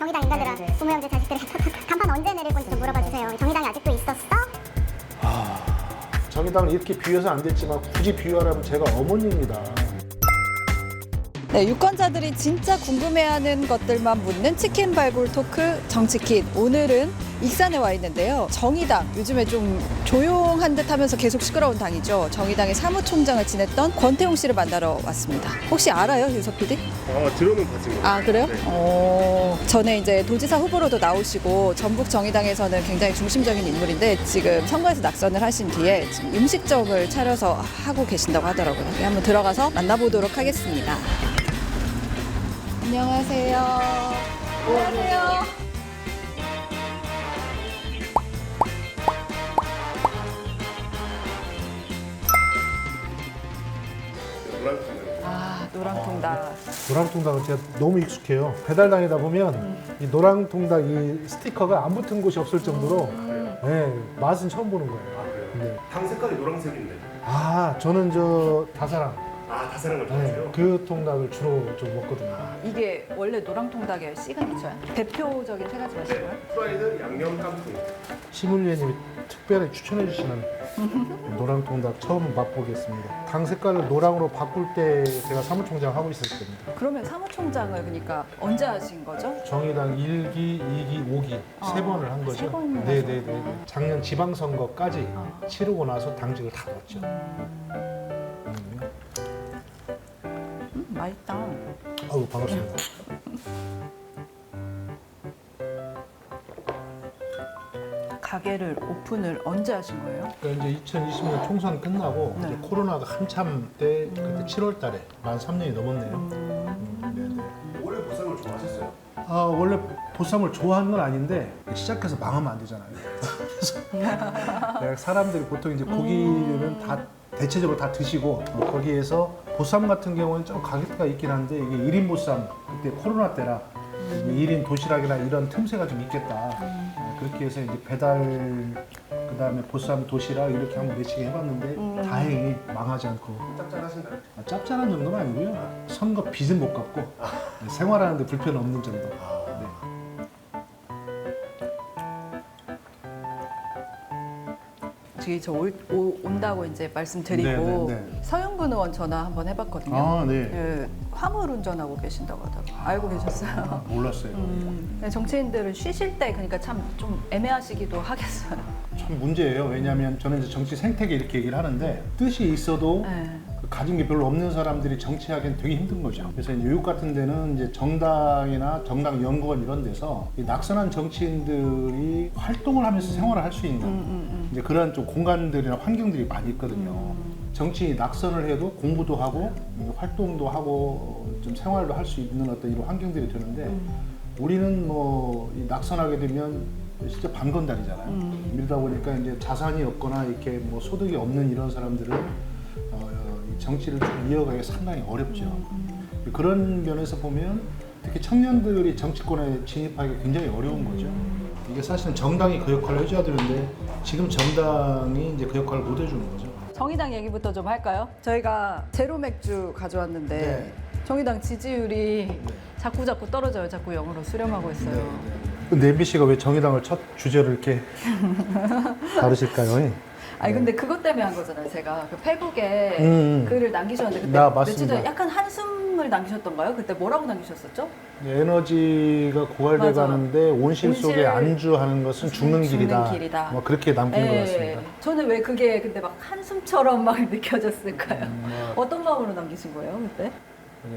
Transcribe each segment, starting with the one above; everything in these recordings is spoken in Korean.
정의당 인간들아, 부모형제 자식들이 간판 언제 내릴 건지 좀 물어봐 주세요. 정의당이 아직도 있었어? 정의당을 이렇게 비유해서 안 됐지만 굳이 비유하라면 제가 어머니입니다. 네, 유권자들이 진짜 궁금해하는 것들만 묻는 치킨 발굴 토크 정치킨. 오늘은 익산에 와 있는데요. 정의당, 요즘에 좀 조용한 듯 하면서 계속 시끄러운 당이죠. 정의당의 사무총장을 지냈던 권태웅 씨를 만나러 왔습니다. 혹시 알아요, 윤석 PD? 들어는 봤습니다. 아, 그래요? 네. 전에 이제 도지사 후보로도 나오시고 전북 정의당에서는 굉장히 중심적인 인물인데 지금 선거에서 낙선을 하신 뒤에 지금 음식점을 차려서 하고 계신다고 하더라고요. 네, 한번 들어가서 만나보도록 하겠습니다. 안녕하세요. 안녕하세요. 아, 노랑통닭. 노랑통닭은 제가 너무 익숙해요. 배달 다니다 보면 이 노랑통닭 이 스티커가 안 붙은 곳이 없을 정도로 네, 맛은 처음 보는 거예요. 네. 당 색깔이 노란색인데. 저는 저 다사랑 다사랑을 네, 좋아하세요? 그 통닭을 주로 좀 먹거든요. 이게 원래 노랑통닭의 시그니처야? 대표적인 세 가지 맛이고요. 프라이드 양념 깐풍. 시물리에님이 특별히 추천해 주시는 노랑통닭 처음 맛보겠습니다. 당 색깔을 노랑으로 바꿀 때 제가 사무총장 하고 있었을 때입니다. 그러면 사무총장을 그러니까 언제 하신 거죠? 정의당 1기, 2기, 5기 세 번을 한 거죠. 세 번을 네네네. 작년 지방선거까지 치르고 나서 당직을 다 넣었죠. 맛있다. 아유 반갑습니다. 가게를 오픈을 언제 하신 거예요? 그러니까 이제 2020년 총선 끝나고 네. 이제 코로나가 한참 때 그때 7월 달에 만 3년이 넘었네요. 네네. 올해 보쌈을 좋아하셨어요? 원래 보쌈을 좋아하는 건 아닌데 시작해서 망하면 안 되잖아요. 그래서 내가 사람들이 보통 이제 고기는 다 대체적으로 다 드시고 거기에서 보쌈 같은 경우는 좀 가격대가 있긴 한데 이게 1인 보쌈 그때 코로나 때라 1인 도시락이나 이런 틈새가 좀 있겠다. 그렇게 해서 이제 배달 그다음에 보쌈 도시락 이렇게 한번 내치게 해봤는데 다행히 망하지 않고 짭짤하신가요? 짭짤한 정도는 아니고요. 선거 빚은 못 갚고 생활하는데 불편 없는 정도. 네. 저기 온다고 이제 말씀드리고 네, 네, 네. 서영근 의원 전화 한번 해봤거든요. 네. 그 화물 운전하고 계신다고 하더라고요. 알고 계셨어요? 몰랐어요. 정치인들은 쉬실 때 그러니까 참 좀 애매하시기도 하겠어요. 참 문제예요. 왜냐하면 저는 이제 정치 생태계 이렇게 얘기를 하는데 뜻이 있어도 네. 그 가진 게 별로 없는 사람들이 정치하기엔 되게 힘든 거죠. 그래서 이제 외국 같은 데는 이제 정당이나 정당 연구원 이런 데서 이 낙선한 정치인들이 활동을 하면서 생활을 할 수 있는 이제 그런 좀 공간들이나 환경들이 많이 있거든요. 정치인이 낙선을 해도 공부도 하고 활동도 하고 좀 생활도 할 수 있는 어떤 이런 환경들이 되는데 우리는 뭐이 낙선하게 되면 진짜 반건달이잖아요. 이러다 보니까 이제 자산이 없거나 이렇게 뭐 소득이 없는 이런 사람들은 이 정치를 좀 이어가기 상당히 어렵죠. 그런 면에서 보면 특히 청년들이 정치권에 진입하기 굉장히 어려운 거죠. 이게 사실은 정당이 그 역할을 해줘야 되는데 지금 정당이 이제 그 역할을 못 해주는 거죠. 정의당 얘기부터 좀 할까요? 저희가 제로 맥주 가져왔는데 네. 정의당 지지율이 자꾸 떨어져요. 자꾸 0으로 수렴하고 있어요. 근데 MBC가 왜 정의당을 첫 주제로 이렇게 다루실까요? 아니 근데 그것 때문에 한 거잖아요. 제가 그 페북에 글을 남기셨는데 그때 나 며칠 맞습니다. 전에 약간 한숨을 남기셨던가요? 그때 뭐라고 남기셨었죠? 에너지가 고갈돼 맞아. 가는데 온실 속에 온실- 안주하는 것은 죽는 길이다. 뭐 그렇게 남긴 것 같습니다. 저는 왜 그게 근데 막 한숨처럼 막 느껴졌을까요? 뭐 어떤 마음으로 남기신 거예요 그때?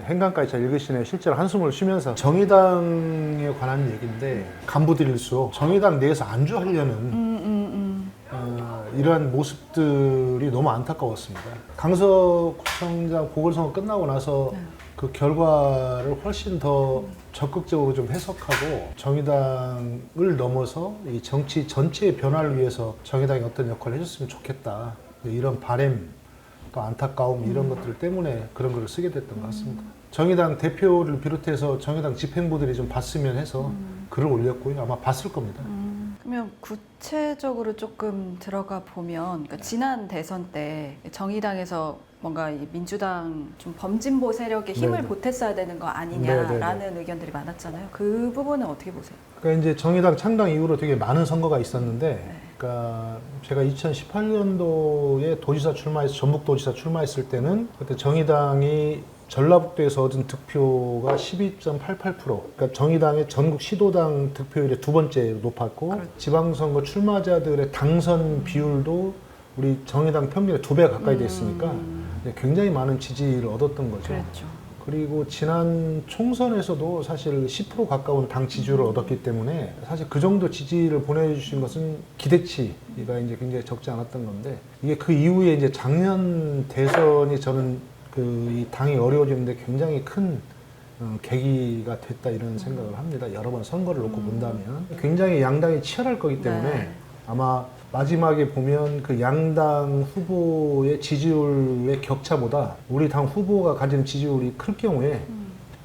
행간까지 잘 읽으시네. 실제로 한숨을 쉬면서 정의당에 관한 얘기인데 간부들일수록 정의당 내에서 안주하려는 이러한 모습들이 너무 안타까웠습니다. 강서구청장 보궐선거 끝나고 나서 그 결과를 훨씬 더 적극적으로 좀 해석하고 정의당을 넘어서 이 정치 전체의 변화를 위해서 정의당이 어떤 역할을 해줬으면 좋겠다. 이런 바람 또 안타까움 이런 것들 때문에 그런 글을 쓰게 됐던 것 같습니다. 정의당 대표를 비롯해서 정의당 집행부들이 좀 봤으면 해서 글을 올렸고요. 아마 봤을 겁니다. 그러면 구체적으로 조금 들어가 보면 그러니까 지난 대선 때 정의당에서 뭔가 이 민주당 좀 범진보 세력의 힘을 네네. 보탰어야 되는 거 아니냐라는 네네네. 의견들이 많았잖아요. 그 부분은 어떻게 보세요? 그러니까 이제 정의당 창당 이후로 되게 많은 선거가 있었는데, 그러니까 제가 2018년도에 도지사 출마해서 전북도지사 출마했을 때는 그때 정의당이 전라북도에서 얻은 득표가 12.88%. 그러니까 정의당의 전국 시도당 득표율이 두 번째 높았고, 그렇죠. 지방선거 출마자들의 당선 비율도 우리 정의당 평균의 2배 가까이 됐으니까 굉장히 많은 지지를 얻었던 거죠. 그랬죠. 그리고 지난 총선에서도 사실 10% 가까운 당 지지율을 얻었기 때문에 사실 그 정도 지지를 보내주신 것은 기대치가 이제 굉장히 적지 않았던 건데, 이게 그 이후에 이제 작년 대선이 저는 이 당이 어려워지는데 굉장히 큰 계기가 됐다 이런 생각을 합니다. 여러 번 선거를 놓고 본다면 굉장히 양당이 치열할 거기 때문에 네. 아마 마지막에 보면 그 양당 후보의 지지율의 격차보다 우리 당 후보가 가진 지지율이 클 경우에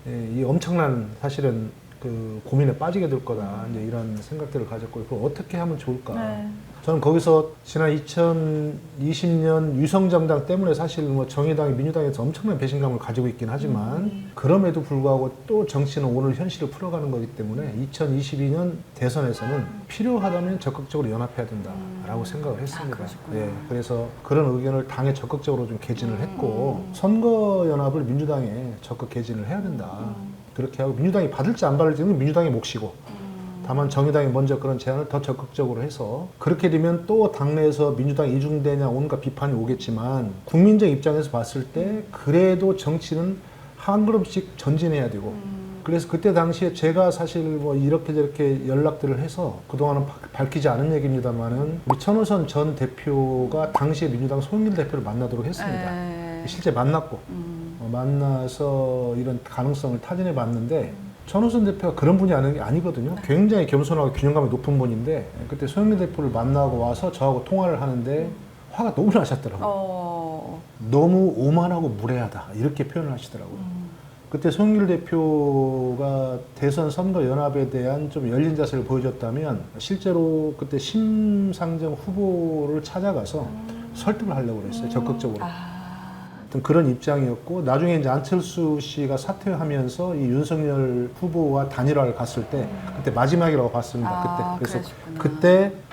이 엄청난 사실은 그 고민에 빠지게 될 거다, 이제 이런 생각들을 가졌고, 그걸 어떻게 하면 좋을까. 네. 저는 거기서 지난 2020년 유성정당 때문에 사실 뭐 정의당이 민주당에서 엄청난 배신감을 가지고 있긴 하지만 그럼에도 불구하고 또 정치는 오늘 현실을 풀어가는 거기 때문에 2022년 대선에서는 필요하다면 적극적으로 연합해야 된다라고 생각을 했습니다. 그러시구나. 예, 그래서 그런 의견을 당에 적극적으로 좀 개진을 했고, 선거 연합을 민주당에 적극 개진을 해야 된다. 그렇게 하고 민주당이 받을지 안 받을지는 민주당의 몫이고, 다만 정의당이 먼저 그런 제안을 더 적극적으로 해서, 그렇게 되면 또 당내에서 민주당 이중대냐 온갖 비판이 오겠지만 국민적 입장에서 봤을 때 그래도 정치는 한 걸음씩 전진해야 되고, 그래서 그때 당시에 제가 사실 뭐 이렇게 저렇게 연락들을 해서 그동안은 밝히지 않은 얘기입니다만은 우리 천호선 전 대표가 당시에 민주당 송영길 대표를 만나도록 했습니다. 실제 만났고 만나서 이런 가능성을 타진해 봤는데, 천호선 대표가 그런 분이 아니거든요. 굉장히 겸손하고 균형감이 높은 분인데, 그때 송영길 대표를 만나고 와서 저하고 통화를 하는데 화가 너무 나셨더라고요. 너무 오만하고 무례하다 이렇게 표현을 하시더라고요. 그때 송영길 대표가 대선 선거 연합에 대한 좀 열린 자세를 보여줬다면 실제로 그때 심상정 후보를 찾아가서 설득을 하려고 그랬어요. 적극적으로. 하여튼 그런 입장이었고, 나중에 이제 안철수 씨가 사퇴하면서 이 윤석열 후보와 단일화를 갔을 때 그때 마지막이라고 봤습니다. 그때. 그래서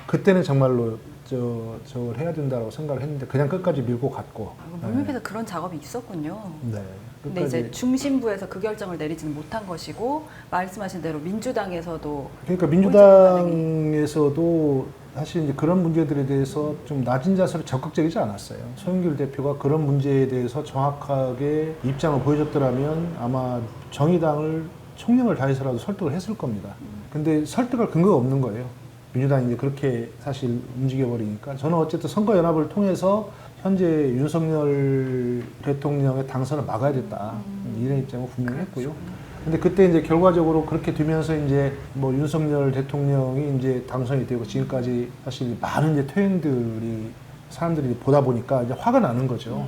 그때는 정말로 저걸 해야 된다고 생각을 했는데 그냥 끝까지 밀고 갔고. 물밑에서 그런 작업이 있었군요. 네. 근데 이제 중심부에서 그 결정을 내리지는 못한 것이고, 말씀하신 대로 민주당에서도 그러니까 민주당에서도 사실 이제 그런 문제들에 대해서 좀 낮은 자세로 적극적이지 않았어요. 송영길 대표가 그런 문제에 대해서 정확하게 입장을 보여줬더라면 아마 정의당을 총력을 다해서라도 설득을 했을 겁니다. 근데 설득할 근거가 없는 거예요. 민주당이 이제 그렇게 사실 움직여버리니까. 저는 어쨌든 선거연합을 통해서 현재 윤석열 대통령의 당선을 막아야 됐다, 이런 입장을 분명히 했고요. 근데 그때 이제 결과적으로 그렇게 되면서 이제 뭐 윤석열 대통령이 이제 당선이 되고 지금까지 사실 많은 이제 퇴행들이 사람들이 보다 보니까 이제 화가 나는 거죠.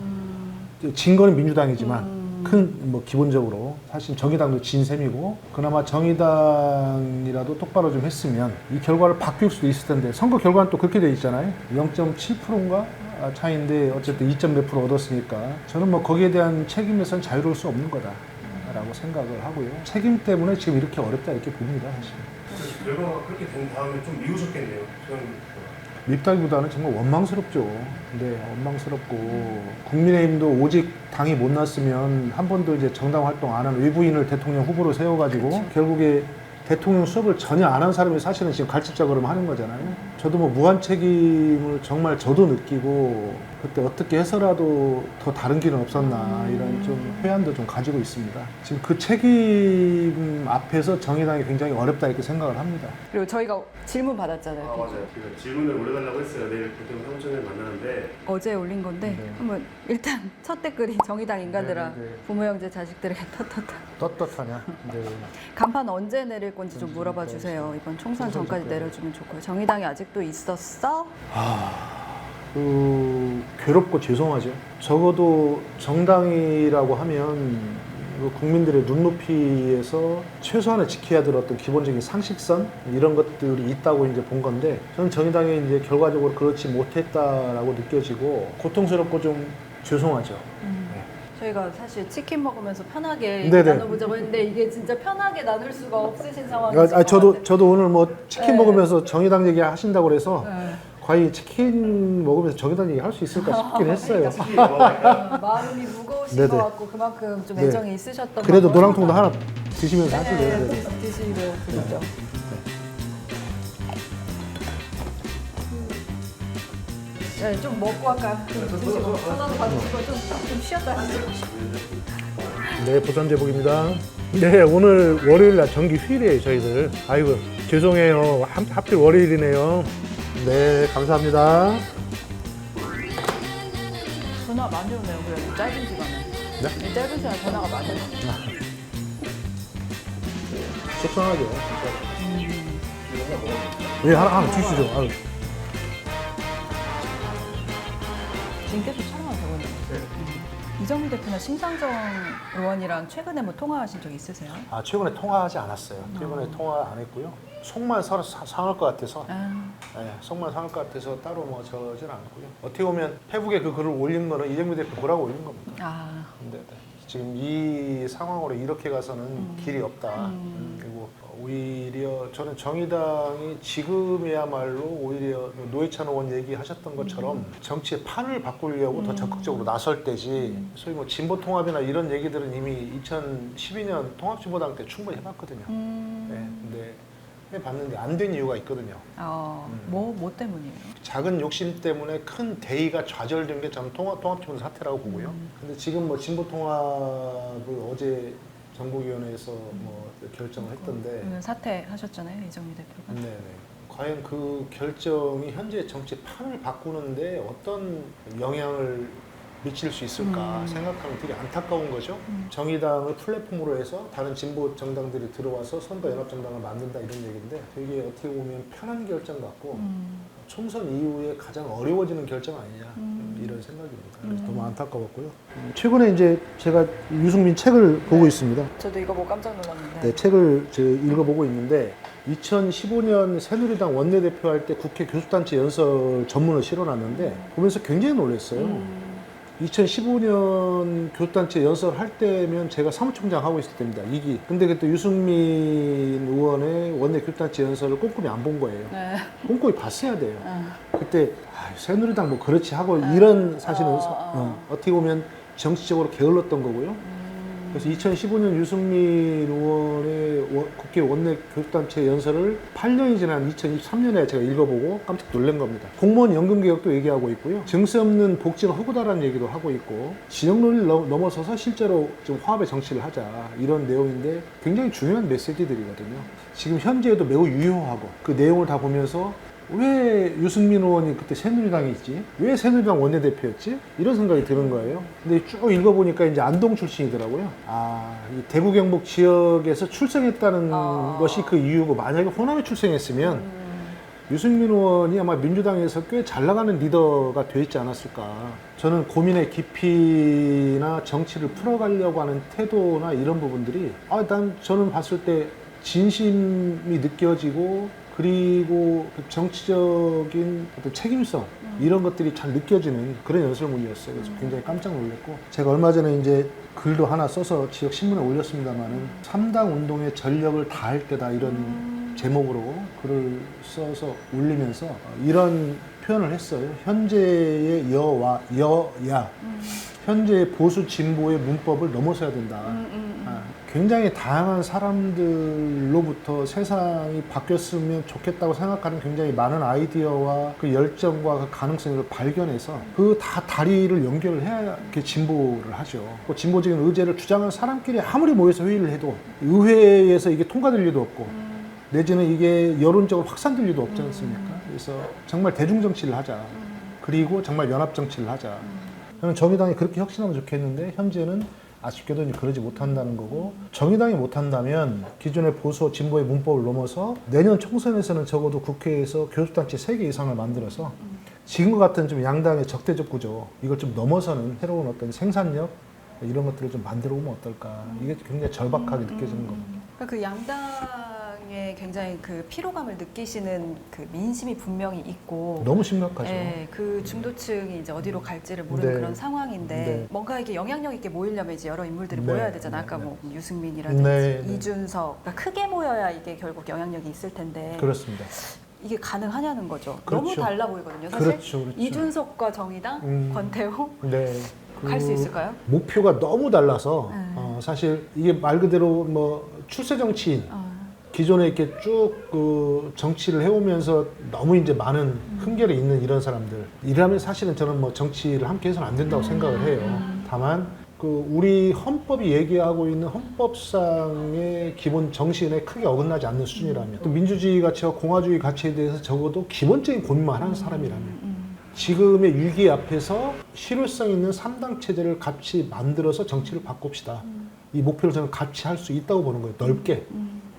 진 거는 민주당이지만 큰 뭐 기본적으로 사실 정의당도 진 셈이고, 그나마 정의당이라도 똑바로 좀 했으면 이 결과를 바뀔 수도 있을 텐데, 선거 결과는 또 그렇게 돼 있잖아요. 0.7%인가 차이인데 어쨌든 2.몇% 얻었으니까 저는 뭐 거기에 대한 책임에선 자유로울 수 없는 거다라고 생각을 하고요. 책임 때문에 지금 이렇게 어렵다 이렇게 봅니다, 사실. 결과가 그렇게 된 다음에 좀 미우셨겠네요. 밉다기보다는 정말 원망스럽죠. 네, 원망스럽고, 국민의힘도 오직 당이 못 났으면 한 번도 이제 정당 활동 안 한 외부인을 대통령 후보로 세워가지고 결국에 대통령 수업을 전혀 안 한 사람이 사실은 지금 갈집자그럼 하는 거잖아요. 저도 뭐 무한 책임을 정말 저도 느끼고, 그때 어떻게 해서라도 더 다른 길은 없었나 이런 좀 회한도 좀 가지고 있습니다. 지금 그 책임 앞에서 정의당이 굉장히 어렵다 이렇게 생각을 합니다. 그리고 저희가 질문 받았잖아요. 맞아요. 제가 질문을 올려달라고 했어요. 내일 대통령 사무총회를 만나는데. 어제 올린 건데 한번 일단 첫 댓글이 정의당 인간들아, 네. 부모 형제 자식들에게 떳떳하냐? 네. 간판 언제 내릴 건지 좀 물어봐 주세요. 이번 총선 전까지 내려주면 좋고요. 정의당이 아직도 있었어? 괴롭고 죄송하죠. 적어도 정당이라고 하면 국민들의 눈높이에서 최소한의 지켜야 될 어떤 기본적인 상식선 이런 것들이 있다고 이제 본 건데, 저는 정의당이 이제 결과적으로 그렇지 못했다라고 느껴지고 고통스럽고 좀 죄송하죠. 저희가 사실 치킨 먹으면서 편하게 네네. 나눠보자고 했는데 이게 진짜 편하게 나눌 수가 없으신 상황이신 것 저도 오늘 뭐 치킨 네. 먹으면서 정의당 얘기 하신다고 그래서 네. 과연 치킨 먹으면서 정의당 얘기 할 수 있을까 싶긴 했어요. 마음이 무거우신 네네. 것 같고 그만큼 좀 네. 애정이 있으셨던 그래도 거고. 노랑통도 하나 드시면서 하시죠. 네, 네. 드시고 그러죠. 네, 좀 먹고 아까 드시고 전화도 받으시고 좀 쉬었다 하시고. 네, 보전 제복입니다. 네, 오늘 월요일 날 정기 휴일이에요, 저희들. 아이고, 죄송해요. 하필 월요일이네요. 네, 감사합니다. 전화 많이 오네요. 그래도 짧은 시간에. 네? 이 짧은 시간에 전화가 많이 오네요. 속상하죠, 진짜. 예, 하나 주시죠. 아유. 지금 계속 촬영하고 있는데. 이정미 대표나 심상정 의원이랑 최근에 뭐 통화하신 적 있으세요? 아, 최근에 통화하지 않았어요. 최근에 통화 안 했고요. 속만 상할 것 같아서. 네, 속만 상할 것 같아서 따로 뭐 저진 않고요. 어떻게 보면 페북에 그 글을 올린 거는 이정미 대표 뭐라고 올린 겁니다. 근데 지금 이 상황으로 이렇게 가서는 길이 없다. 그리고 오히려 저는 정의당이 지금이야말로 오히려 노회찬 의원 얘기하셨던 것처럼 정치의 판을 바꾸려고 더 적극적으로 나설 때지 소위 뭐 진보통합이나 이런 얘기들은 이미 2012년 통합진보당 때 충분히 해봤거든요. 네, 근데 해봤는데 안 된 이유가 있거든요. 뭐 때문이에요? 작은 욕심 때문에 큰 대의가 좌절된 게 저는 통합진보당 사태라고 보고요. 근데 지금 뭐 진보통합을 어제 정보위원회에서 뭐 결정을 했던데 오늘 사퇴하셨잖아요, 이정미 대표가. 네네. 과연 그 결정이 현재 정치 판을 바꾸는데 어떤 영향을 미칠 수 있을까 생각하면 되게 안타까운 거죠. 정의당을 플랫폼으로 해서 다른 진보 정당들이 들어와서 선거연합정당을 만든다 이런 얘기인데 되게 어떻게 보면 편한 결정 같고 총선 이후에 가장 어려워지는 결정 아니냐 이런 생각입니다. 그래서 너무 안타까웠고요. 최근에 이제 제가 유승민 책을 보고 있습니다. 저도 이거 보고 깜짝 놀랐는데. 네, 책을 읽어보고 있는데 2015년 새누리당 원내대표 할 때 국회 교수단체 연설 전문을 실어놨는데 보면서 굉장히 놀랐어요. 2015년 교수단체 연설할 때면 제가 사무총장 하고 있을 때입니다. 2기. 근데 그때 유승민 의원의 원내 교수단체 연설을 꼼꼼히 안 본 거예요. 네. 꼼꼼히 봤어야 돼요. 그때 새누리당 뭐 그렇지 하고 이런 사실은 어떻게 보면 정치적으로 게을렀던 거고요. 그래서 2015년 유승민 의원의 국회 원내 교수단체 연설을 8년이 지난 2023년에 제가 읽어보고 깜짝 놀란 겁니다. 공무원 연금 개혁도 얘기하고 있고요. 증세 없는 복지가 허구다라는 얘기도 하고 있고 지역 논리를 넘어서서 실제로 좀 화합의 정치를 하자 이런 내용인데 굉장히 중요한 메시지들이거든요. 지금 현재에도 매우 유효하고 그 내용을 다 보면서 왜 유승민 의원이 그때 새누리당에 있지? 왜 새누리당 원내대표였지? 이런 생각이 드는 거예요. 근데 쭉 읽어보니까 이제 안동 출신이더라고요. 이 대구 경북 지역에서 출생했다는 것이 그 이유고 만약에 호남에 출생했으면 유승민 의원이 아마 민주당에서 꽤 잘 나가는 리더가 돼 있지 않았을까. 저는 고민의 깊이나 정치를 풀어가려고 하는 태도나 이런 부분들이 저는 봤을 때 진심이 느껴지고 그리고 그 정치적인 어떤 책임성 이런 것들이 잘 느껴지는 그런 연설문이었어요. 그래서 굉장히 깜짝 놀랐고 제가 얼마 전에 이제 글도 하나 써서 지역 신문에 올렸습니다만은 3당 운동에 전력을 다할 때다 이런 제목으로 글을 써서 올리면서 이런 표현을 했어요. 현재의 여야 현재의 보수 진보의 문법을 넘어서야 된다. 굉장히 다양한 사람들로부터 세상이 바뀌었으면 좋겠다고 생각하는 굉장히 많은 아이디어와 그 열정과 그 가능성을 발견해서 그 다 다리를 연결을 해야 이렇게 진보를 하죠. 그 진보적인 의제를 주장하는 사람끼리 아무리 모여서 회의를 해도 의회에서 이게 통과될 리도 없고 내지는 이게 여론적으로 확산될 리도 없지 않습니까? 그래서 정말 대중정치를 하자. 그리고 정말 연합정치를 하자. 저는 정의당이 그렇게 혁신하면 좋겠는데 현재는 아쉽게도 이제 그러지 못한다는 거고 정의당이 못한다면 기존의 보수 진보의 문법을 넘어서 내년 총선에서는 적어도 국회에서 교수단체 3개 이상을 만들어서 지금과 같은 좀 양당의 적대적 구조 이걸 좀 넘어서는 새로운 어떤 생산력 이런 것들을 좀 만들어 보면 어떨까. 이게 굉장히 절박하게 느껴지는 겁니다. 그 양당의 중에 굉장히 그 피로감을 느끼시는 그 민심이 분명히 있고 너무 심각하죠. 네, 그 중도층이 이제 어디로 갈지를 모르는 네. 그런 상황인데 네. 뭔가 이게 영향력 있게 모이려면 이제 여러 인물들이 네. 모여야 되잖아. 아까 네. 뭐 유승민이라든지 네. 네. 이준석, 그러니까 크게 모여야 이게 결국 영향력이 있을 텐데 그렇습니다. 이게 가능하냐는 거죠. 그렇죠. 너무 달라 보이거든요. 사실 그렇죠, 그렇죠. 이준석과 정의당, 권태호 네. 갈 수 있을까요? 목표가 너무 달라서 네. 사실 이게 말 그대로 뭐 출세 정치인 기존에 이렇게 쭉 그 정치를 해오면서 너무 이제 많은 흠결이 있는 이런 사람들 이라면 사실은 저는 뭐 정치를 함께 해서는 안 된다고 생각을 해요. 다만 그 우리 헌법이 얘기하고 있는 헌법상의 기본 정신에 크게 어긋나지 않는 수준이라면 또 민주주의 가치와 공화주의 가치에 대해서 적어도 기본적인 고민만 하는 사람이라면 지금의 위기 앞에서 실효성 있는 3당 체제를 같이 만들어서 정치를 바꿉시다. 이 목표를 저는 같이 할 수 있다고 보는 거예요. 넓게.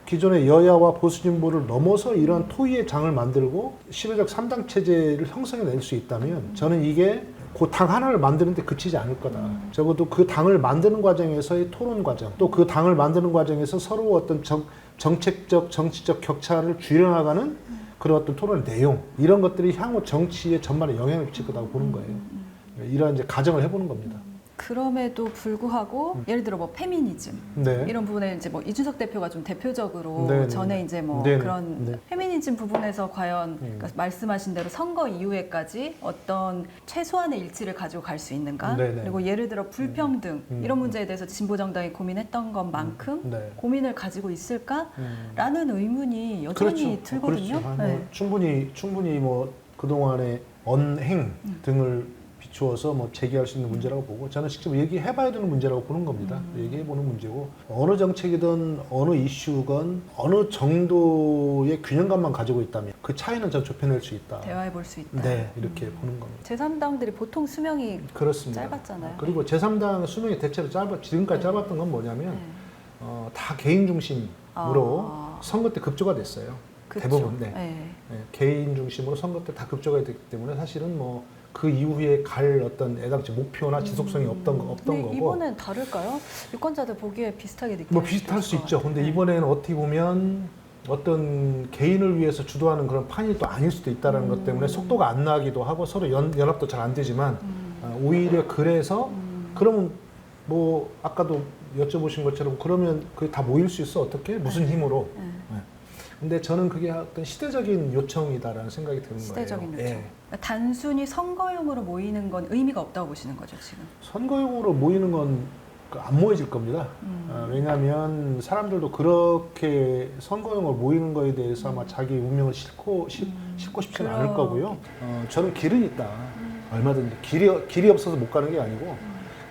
기존의 여야와 보수 진보를 넘어서 이런 토의의 장을 만들고 실효적 3당 체제를 형성해낼 수 있다면 저는 이게 그 당 하나를 만드는데 그치지 않을 거다. 적어도 그 당을 만드는 과정에서의 토론 과정, 또 그 당을 만드는 과정에서 서로 어떤 정책적, 정치적 격차를 줄여나가는 그런 어떤 토론의 내용, 이런 것들이 향후 정치의 전반에 영향을 미칠 거라고 보는 거예요. 이런 이제 가정을 해보는 겁니다. 그럼에도 불구하고 예를 들어 뭐 페미니즘 네. 이런 부분에 이제 뭐 이준석 대표가 좀 대표적으로 네, 네. 전에 이제 뭐 네, 네. 그런 네. 페미니즘 부분에서 과연 그러니까 말씀하신 대로 선거 이후에까지 어떤 최소한의 일치를 가지고 갈 수 있는가? 네, 네. 그리고 예를 들어 불평등 이런 문제에 대해서 진보 정당이 고민했던 것만큼 네. 고민을 가지고 있을까라는 의문이 여전히 들거든요. 그렇죠. 네. 뭐 충분히 뭐 그동안의 언행 등을 비추어서 뭐 제기할 수 있는 문제라고 보고 저는 직접 얘기해봐야 되는 문제라고 보는 겁니다. 얘기해보는 문제고 어느 정책이든 어느 이슈건 어느 정도의 균형감만 가지고 있다면 그 차이는 저 좁혀낼 수 있다. 대화해 볼 수 있다. 네, 이렇게 보는 겁니다. 제3당들이 보통 수명이 그렇습니다. 짧았잖아요. 그리고 제3당 수명이 대체로 지금까지 짧았던 건 뭐냐면 네. 다 개인 중심으로 선거 때 급조가 됐어요. 그쵸. 대부분. 네. 네. 네, 개인 중심으로 선거 때 다 급조가 됐기 때문에 사실은 뭐 그 이후에 갈 어떤 애당초 목표나 지속성이 없던 거고. 이번엔 다를까요? 유권자들 보기에 비슷하게 느껴요. 뭐 비슷할 수 있죠. 근데 이번에는 어떻게 보면 어떤 개인을 위해서 주도하는 그런 판이 또 아닐 수도 있다는 것 때문에 속도가 안 나기도 하고 서로 연합도 잘 안 되지만 오히려 그래서 그러면 뭐 아까도 여쭤보신 것처럼 그러면 그게 다 모일 수 있어 어떻게? 무슨 힘으로? 네. 근데 저는 그게 어떤 시대적인 요청이다라는 생각이 드는 시대적인 거예요. 요청. 예. 그러니까 단순히 선거용으로 모이는 건 의미가 없다고 보시는 거죠 지금? 선거용으로 모이는 건 안 모여질 겁니다. 왜냐하면 사람들도 그렇게 선거용으로 모이는 거에 대해서 아마 자기 운명을 싣고 싶지는 않을 거고요. 저는 길은 있다. 얼마든지 길이 없어서 못 가는 게 아니고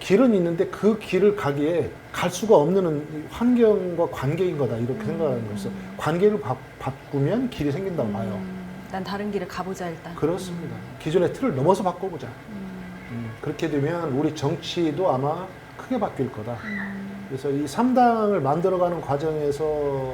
길은 있는데 그 길을 가기에 갈 수가 없는 환경과 관계인 거다 이렇게 생각하는 거였어. 관계를 바꾸면 길이 생긴다고 봐요. 난 다른 길을 가보자 일단. 그렇습니다. 기존의 틀을 넘어서 바꿔보자. 그렇게 되면 우리 정치도 아마 크게 바뀔 거다. 그래서 이 3당을 만들어가는 과정에서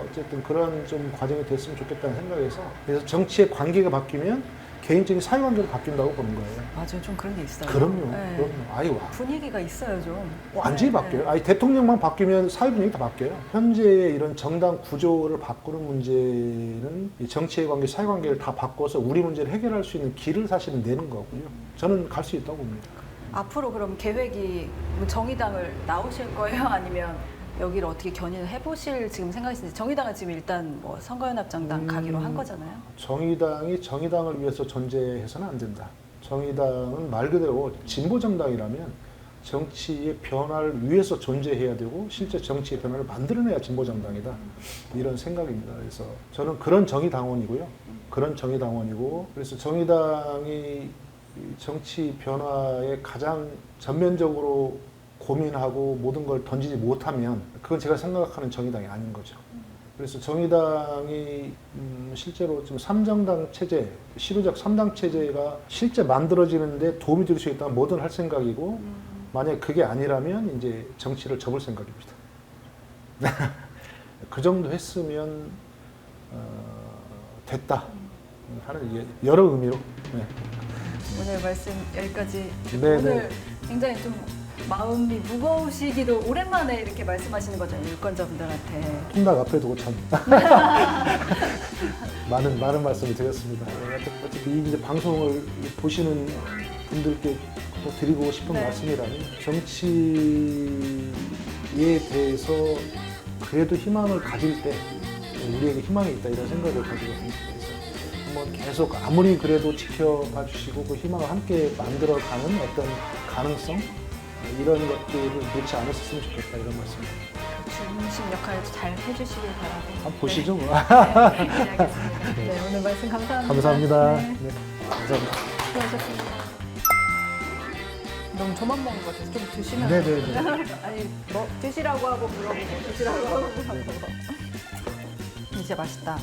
어쨌든 그런 좀 과정이 됐으면 좋겠다는 생각에서 그래서 정치의 관계가 바뀌면 개인적인 사회관계도 바뀐다고 보는 거예요. 맞아요, 좀 그런 게 있어요. 그럼요. 네. 그럼요. 아유, 분위기가 있어요 좀. 완전히 바뀌어요. 아니, 대통령만 바뀌면 사회 분위기 다 바뀌어요. 현재의 이런 정당 구조를 바꾸는 문제는 이 정치의 관계, 사회 관계를 다 바꿔서 우리 문제를 해결할 수 있는 길을 사실은 내는 거고요. 저는 갈 수 있다고 봅니다. 앞으로 그럼 계획이 뭐 정의당을 나오실 거예요? 아니면 여기를 어떻게 견인을 해보실 지금 생각이신지? 정의당은 지금 일단 뭐 선거연합정당 가기로 한 거잖아요. 정의당이 정의당을 위해서 존재해서는 안 된다. 정의당은 말 그대로 진보 정당이라면 정치의 변화를 위해서 존재해야 되고 실제 정치의 변화를 만들어내야 진보 정당이다. 이런 생각입니다. 그래서 저는 그런 정의당원이고요. 그런 정의당원이고 그래서 정의당이 정치 변화에 가장 전면적으로 고민하고 모든 걸 던지지 못하면 그건 제가 생각하는 정의당이 아닌 거죠. 그래서 정의당이 실제로 지금 3정당 체제, 실효적 3당 체제가 실제 만들어지는데 도움이 될 수 있다면 뭐든 할 생각이고 만약에 그게 아니라면 이제 정치를 접을 생각입니다. 그 정도 했으면 됐다 하는 여러 의미로. 네. 오늘 말씀 여기까지. 네, 오늘 네. 굉장히 좀 마음이 무거우시기도 오랜만에 이렇게 말씀하시는 거잖아요. 유권자분들한테. 통닭 앞에 두고 참 많은 말씀을 드렸습니다. 어차피 이제 방송을 보시는 분들께 또 드리고 싶은 네. 말씀이라면 정치에 대해서 그래도 희망을 가질 때 우리에게 희망이 있다 이런 생각을 가지거든요. 그래서 한번 계속 아무리 그래도 지켜봐 주시고 그 희망을 함께 만들어가는 어떤 가능성 이런 것들을 놓지 않았으면 좋겠다 이런 말씀입니다. 중심 역할을 잘 해주시길 바라고. 한번 보시죠. 뭐. 네, 알겠습니다. 네, 오늘 말씀 감사합니다. 감사합니다. 네, 네, 감사합니다. 수고하셨습니다. 너무 저만 먹는 것 같아서 좀 드시면. 네네네. 아니, 뭐 드시라고 하고 물어보고 드시라고 하고 물어보고. 진짜 맛있다.